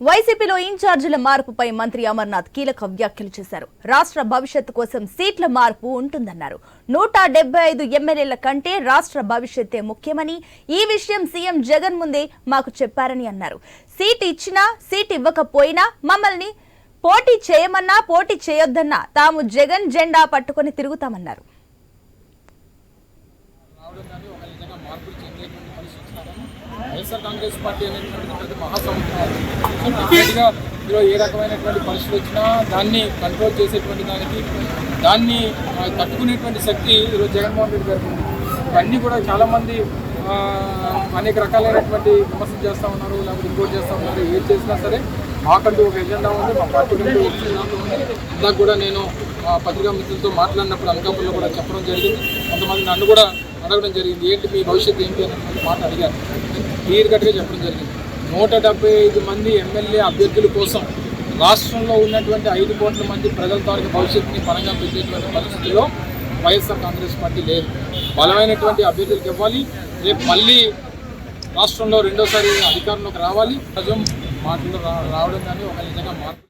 వైసీపీలో ఇన్ఛార్జీల మార్పుపై మంత్రి అమర్నాథ్ కీలక వ్యాఖ్యలు చేశారు. రాష్ట్ర భవిష్యత్తు కోసం సీట్ల మార్పు ఉంటుందన్నారు. 175 ఎమ్మెల్యేల కంటే రాష్ట్ర భవిష్యత్తే ముఖ్యమని, ఈ విషయం సీఎం జగన్ ముందే మాకు చెప్పారని అన్నారు. సీట్ ఇచ్చినా సీట్ ఇవ్వకపోయినా మమ్మల్ని పోటీ చేయమన్నా పోటీ చేయొద్దన్నా తాము జగన్ జెండా పట్టుకొని తిరుగుతామన్నారు. వైఎస్ఆర్ కాంగ్రెస్ పార్టీ అనేటువంటి మహాసముద్రం ఏ రకమైనటువంటి పరిస్థితులు వచ్చినా దాన్ని కంట్రోల్ చేసేటువంటి దాన్ని తట్టుకునేటువంటి శక్తి ఈరోజు జగన్మోహన్ రెడ్డి గారికి ఉంది. ఇవన్నీ కూడా చాలామంది అనేక రకాలైనటువంటి విమర్శలు చేస్తూ ఉన్నారు, లేకపోతే ఇంకోటి చేస్తూ ఉన్నారు. ఏది చేసినా సరే మాకంటూ ఒక ఎజెండా ఉంది, మా పార్టీ కంటూ ఒక ఎజెండా ఉంది. ఇందాక కూడా నేను పత్రికా మిత్రులతో మాట్లాడినప్పుడు అనకాపల్లిలో కూడా చెప్పడం జరిగింది. కొంతమంది నన్ను కూడా అడగడం జరిగింది, ఏంటి మీ భవిష్యత్తు ఏంటి అనేటువంటి మాట అడిగారు. క్లియర్ కట్గా చెప్పడం జరిగింది. 175 మంది ఎమ్మెల్యే అభ్యర్థుల కోసం రాష్ట్రంలో ఉన్నటువంటి 5 కోట్ల మంది ప్రజల తాలూకు భవిష్యత్తుని పరంగా పెట్టేటువంటి పరిస్థితుల్లో వైఎస్ఆర్ కాంగ్రెస్ పార్టీ లేదు. బలమైనటువంటి అభ్యర్థులకు ఇవ్వాలి. రేపు మళ్ళీ రాష్ట్రంలో రెండోసారి అధికారంలోకి రావాలి. నిజం మాటలు రావడం కానీ ఒక నిజంగా మార్పు